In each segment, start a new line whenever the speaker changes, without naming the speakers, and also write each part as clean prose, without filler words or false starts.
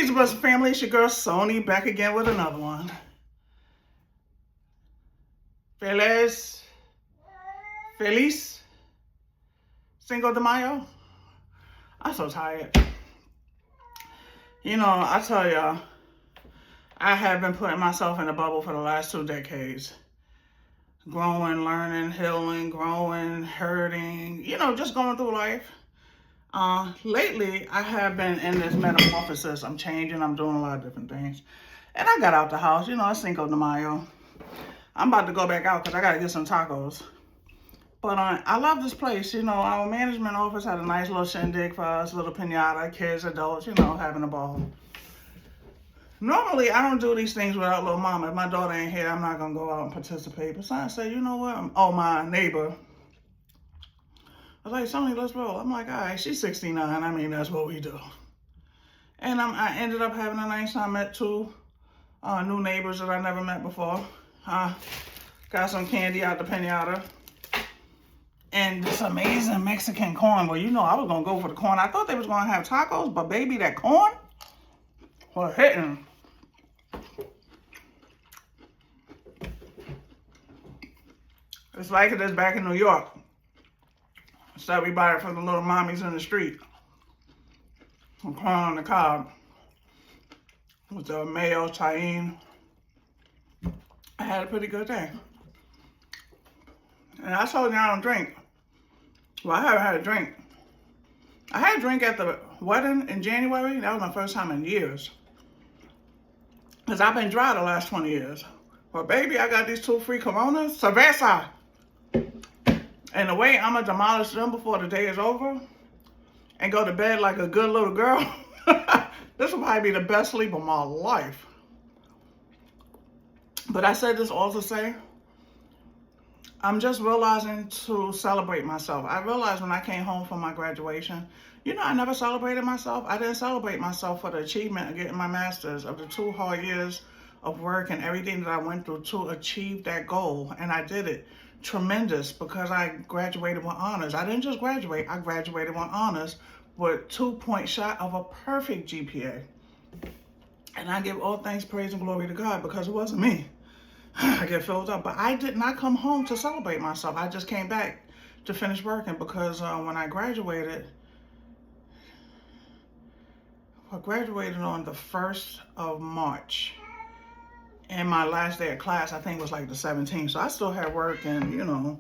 Greetings, Blessed family. It's your girl Sony back again with another one. Feliz Cinco de Mayo. I'm so tired. You know, I tell y'all, I have been putting myself in a bubble for the last 2 decades. Growing, learning, healing, growing, hurting, just going through life. Lately, I have been in this metamorphosis. I'm changing. I'm doing a lot of different things. And I got out the house. It's Cinco de Mayo. I'm about to go back out because I got to get some tacos. But I love this place. Our management office had a nice little shindig for us, little piñata, kids, adults, having a ball. Normally, I don't do these things without little mama. If my daughter ain't here, I'm not going to go out and participate. But I say, you know what? My neighbor. I was like, Sonny, let's roll. I'm like, all right, she's 69. I mean, that's what we do. And I ended up having a nice time. Met 2 new neighbors that I never met before. Got some candy out the piñata. And this amazing Mexican corn. Well, I was going to go for the corn. I thought they was going to have tacos, but baby, that corn was hitting. It's like it is back in New York. So we buy it from the little mommies in the street. Some corn on the cob with the mayo, tahini. I had a pretty good day. And I told you I don't drink. Well, I haven't had a drink. I had a drink at the wedding in January. That was my first time in years. Because I've been dry the last 20 years. But baby, I got these 2 free Coronas. Cerveza. And the way I'm going to demolish them before the day is over and go to bed like a good little girl, this will probably be the best sleep of my life. But I said this all to say, I'm just realizing to celebrate myself. I realized when I came home from my graduation, I never celebrated myself. I didn't celebrate myself for the achievement of getting my master's, of the 2 hard years of work and everything that I went through to achieve that goal. And I did it. Tremendous, because I graduated with honors. I didn't just graduate, I graduated with honors with 2 points shot of a perfect GPA. And I give all thanks, praise, and glory to God, because it wasn't me. I get filled up, but I did not come home to celebrate myself. I just came back to finish working because when I graduated on the 1st of March. And my last day of class, I think, was like the 17th. So I still had work and,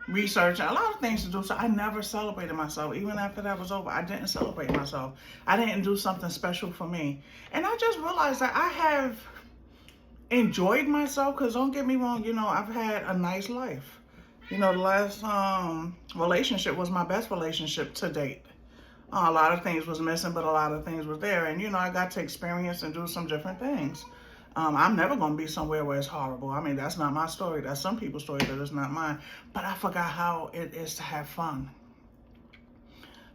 research and a lot of things to do. So I never celebrated myself. Even after that was over, I didn't celebrate myself. I didn't do something special for me. And I just realized that I have enjoyed myself, because don't get me wrong, I've had a nice life. The last relationship was my best relationship to date. A lot of things was missing, but a lot of things were there. And, I got to experience and do some different things. I'm never going to be somewhere where it's horrible. I mean, that's not my story. That's some people's story, but it's not mine. But I forgot how it is to have fun.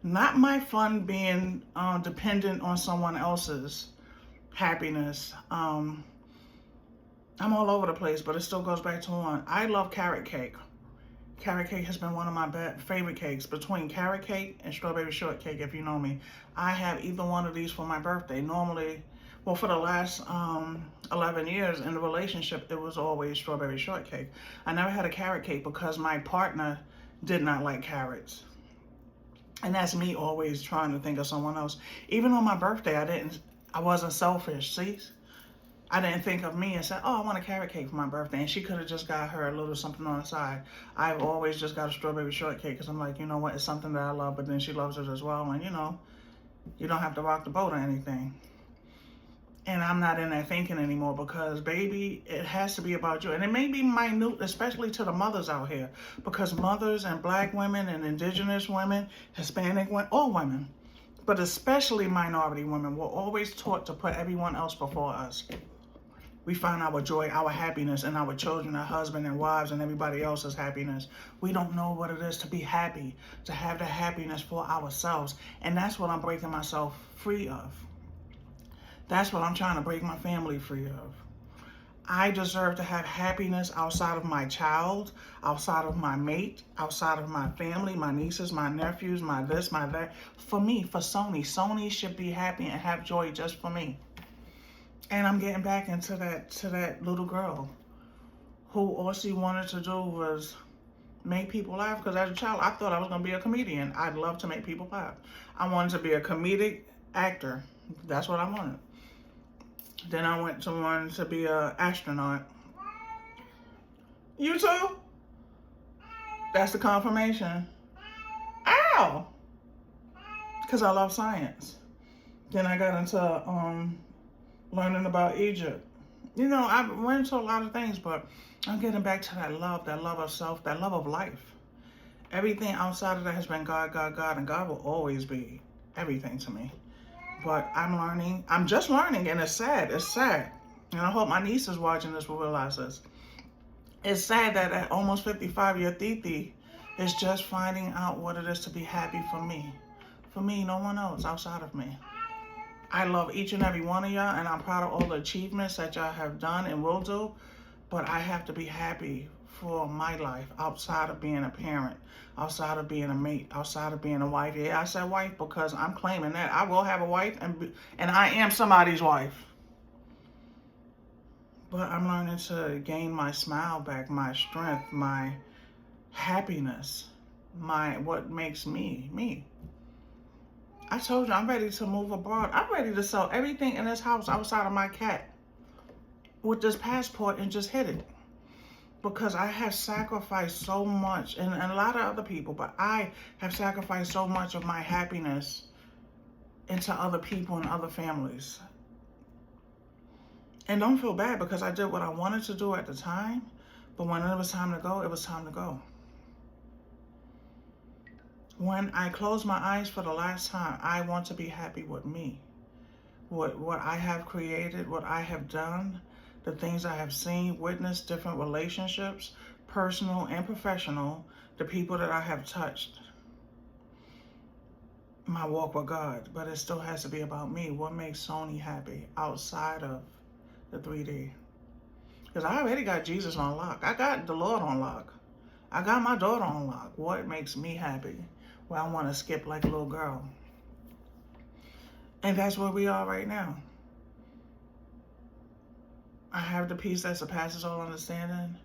Not my fun being dependent on someone else's happiness. I'm all over the place, but it still goes back to one. I love carrot cake. Carrot cake has been one of my favorite cakes. Between carrot cake and strawberry shortcake, if you know me, I have either one of these for my birthday. Normally, for the last 11 years in the relationship, it was always strawberry shortcake. I never had a carrot cake because my partner did not like carrots. And that's me always trying to think of someone else. Even on my birthday, I wasn't selfish, see? I didn't think of me and said, oh, I want a carrot cake for my birthday. And she could have just got her a little something on the side. I've always just got a strawberry shortcake because I'm like, you know what, it's something that I love, but then she loves it as well. And, you don't have to rock the boat or anything. And I'm not in that thinking anymore because, baby, it has to be about you. And it may be minute, especially to the mothers out here, because mothers and black women and indigenous women, Hispanic women, all women, but especially minority women, were always taught to put everyone else before us. We find our joy, our happiness in our children, our husband and wives, and everybody else's happiness. We don't know what it is to be happy, to have the happiness for ourselves. And that's what I'm breaking myself free of. That's what I'm trying to break my family free of. I deserve to have happiness outside of my child, outside of my mate, outside of my family, my nieces, my nephews, my this, my that. For me, for Sony. Sony should be happy and have joy just for me. And I'm getting back into that little girl who all she wanted to do was make people laugh. Because as a child, I thought I was going to be a comedian. I'd love to make people laugh. I wanted to be a comedic actor. That's what I wanted. Then I went to want to be an astronaut. You too? That's the confirmation. Ow! Because I love science. Then I got into learning about Egypt. You know, I went into a lot of things, but I'm getting back to that love of self, that love of life. Everything outside of that has been God, God, God, and God will always be everything to me. But I'm learning. I'm just learning, and it's sad. It's sad. And I hope my niece is watching this will realize this. It's sad that at almost 55, your Titi is just finding out what it is to be happy for me. For me, no one else outside of me. I love each and every one of y'all, and I'm proud of all the achievements that y'all have done and will do. But I have to be happy for my life outside of being a parent, outside of being a mate, outside of being a wife. Yeah, I said wife because I'm claiming that I will have a wife, and I am somebody's wife. But I'm learning to gain my smile back, my strength, my happiness, what makes me, me. I told you I'm ready to move abroad. I'm ready to sell everything in this house outside of my cat with this passport and just hit it. Because I have sacrificed so much, and a lot of other people, but I have sacrificed so much of my happiness into other people and other families. And don't feel bad because I did what I wanted to do at the time, but when it was time to go, it was time to go. When I close my eyes for the last time, I want to be happy with me. What I have created, what I have done, the things I have seen, witnessed, different relationships, personal and professional, the people that I have touched. My walk with God, but it still has to be about me. What makes Sony happy outside of the 3D? Because I already got Jesus on lock. I got the Lord on lock. I got my daughter on lock. What makes me happy? Well, I want to skip like a little girl. And that's where we are right now. I have the peace that surpasses all understanding.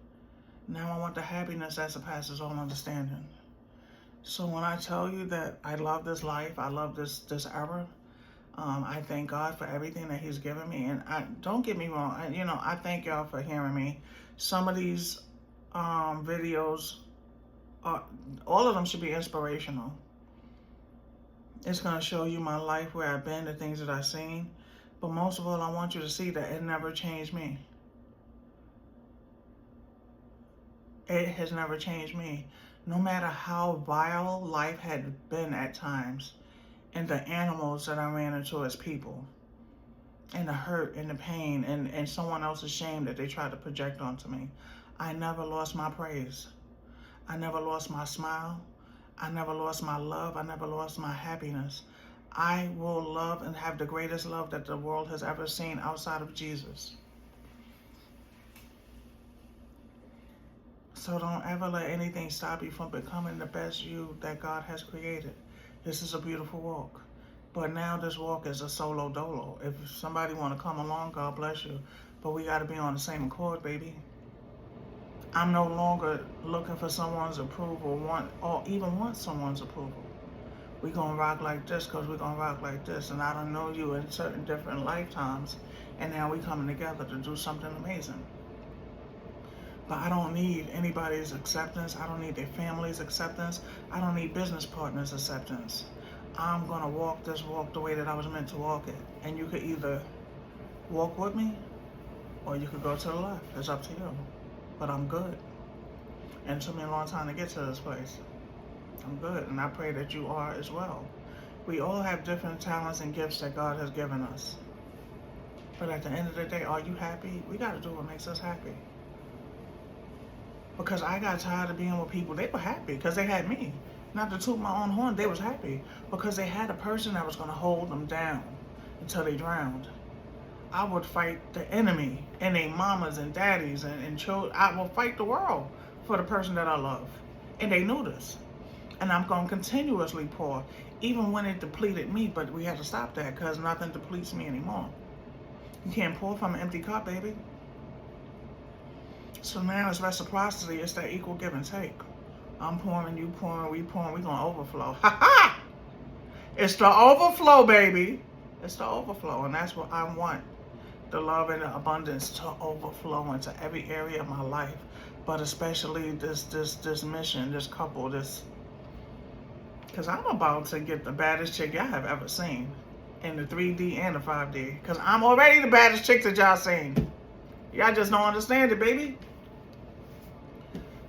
Now I want the happiness that surpasses all understanding. So when I tell you that I love this life, I love this era, I thank God for everything that He's given me. And don't get me wrong, I thank y'all for hearing me. Some of these videos, all of them should be inspirational. It's going to show you my life, where I've been, the things that I've seen. But most of all, I want you to see that it never changed me. It has never changed me. No matter how vile life had been at times, and the animals that I ran into as people, and the hurt and the pain and someone else's shame that they tried to project onto me, I never lost my praise. I never lost my smile. I never lost my love. I never lost my happiness. I will love and have the greatest love that the world has ever seen outside of Jesus. So don't ever let anything stop you from becoming the best you that God has created. This is a beautiful walk. But now this walk is a solo dolo. If somebody want to come along, God bless you. But we got to be on the same accord, baby. I'm no longer looking for someone's approval, or even want someone's approval. We're going to rock like this because we're going to rock like this. And I don't know you in certain different lifetimes. And now we're coming together to do something amazing. But I don't need anybody's acceptance. I don't need their family's acceptance. I don't need business partners' acceptance. I'm going to walk this walk the way that I was meant to walk it. And you could either walk with me or you could go to the left. It's up to you. But I'm good. And it took me a long time to get to this place. I'm good, and I pray that you are as well. We all have different talents and gifts that God has given us. But at the end of the day, are you happy? We got to do what makes us happy. Because I got tired of being with people. They were happy because they had me. Not to toot my own horn, they was happy because they had a person that was going to hold them down until they drowned. I would fight the enemy and their mamas and daddies and children. I will fight the world for the person that I love. And they knew this. And I'm going to continuously pour, even when it depleted me. But we had to stop that because nothing depletes me anymore. You can't pour from an empty cup, baby. So now it's reciprocity. It's that equal give and take. I'm pouring, you pouring, we pouring. We're going to overflow. Ha ha! It's the overflow, baby. It's the overflow. And that's what I want. The love and the abundance to overflow into every area of my life. But especially this mission, this couple, this... Because I'm about to get the baddest chick y'all have ever seen. In the 3D and the 5D. Because I'm already the baddest chick that y'all seen. Y'all just don't understand it, baby.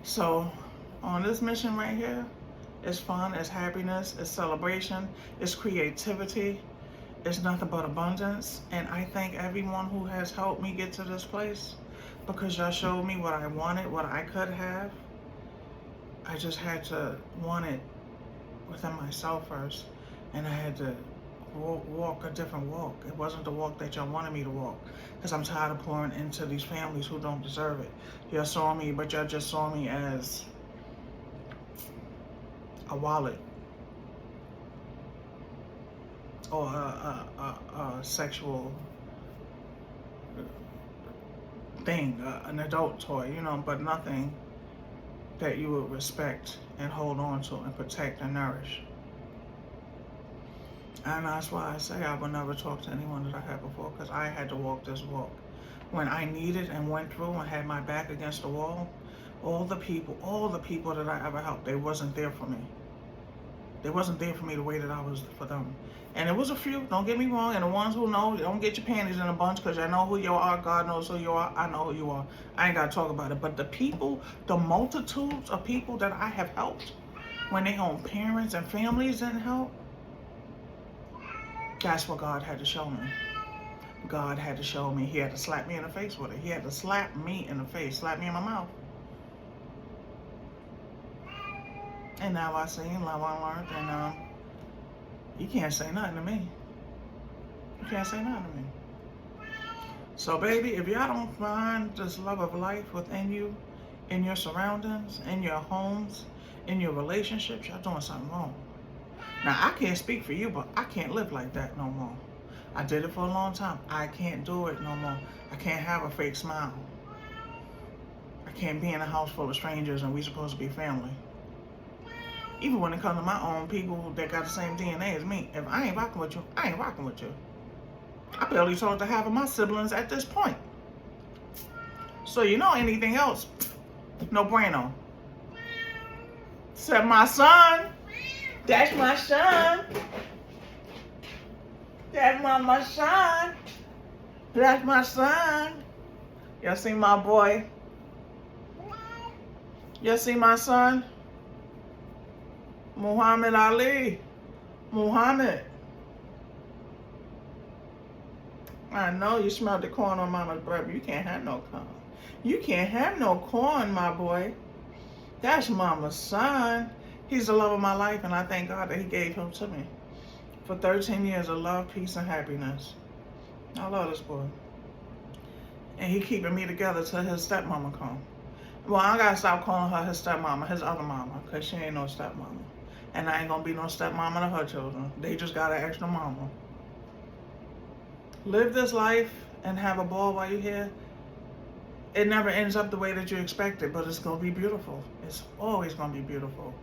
So, on this mission right here, it's fun, it's happiness, it's celebration, it's creativity, it's nothing but abundance. And I thank everyone who has helped me get to this place, because y'all showed me what I wanted, what I could have. I just had to want it within myself first, and I had to walk a different walk. It wasn't the walk that y'all wanted me to walk, because I'm tired of pouring into these families who don't deserve it. Y'all saw me, but y'all just saw me as a wallet or a sexual thing, an adult toy, you know, but nothing that you would respect and hold on to and protect and nourish. And that's why I say I will never talk to anyone that I had before, because I had to walk this walk. When I needed and went through and had my back against the wall, all the people that I ever helped, they wasn't there for me. They wasn't there for me the way that I was for them. And it was a few, don't get me wrong, and the ones who know, don't get your panties in a bunch, because I know who you are, God knows who you are, I know who you are. I ain't got to talk about it. But the people, the multitudes of people that I have helped, when their own parents and families didn't help, that's what God had to show me. God had to show me. He had to slap me in the face with it. He had to slap me in the face, slap me in my mouth. And now I see, now I learned, and you can't say nothing to me. You can't say nothing to me. So baby, if y'all don't find this love of life within you, in your surroundings, in your homes, in your relationships, y'all doing something wrong. Now, I can't speak for you, but I can't live like that no more. I did it for a long time. I can't do it no more. I can't have a fake smile. I can't be in a house full of strangers and we supposed to be family. Even when it comes to my own people that got the same DNA as me, if I ain't rocking with you, I ain't rocking with you. I barely talk to half of my siblings at this point. So you know anything else, no bueno. Except my son. That's my son. That's my son. That's my son. Y'all see my boy? Y'all see my son? Muhammad Ali. Muhammad. I know you smelled the corn on mama's breath, but you can't have no corn. You can't have no corn, my boy. That's mama's son. He's the love of my life, and I thank God that he gave him to me. For 13 years of love, peace, and happiness. I love this boy. And he keeping me together till his stepmama come. Well, I gotta stop calling her his stepmama, his other mama, because she ain't no stepmama. And I ain't gonna be no stepmama to her children. They just got an extra mama. Live this life and have a ball while you're here. It never ends up the way that you expect it, but it's gonna be beautiful. It's always gonna be beautiful.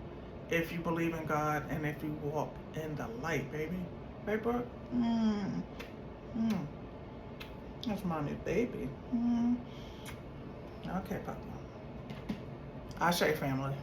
If you believe in God and if you walk in the light, baby. Right, bro? That's mommy, baby. Okay, Papa. I say family.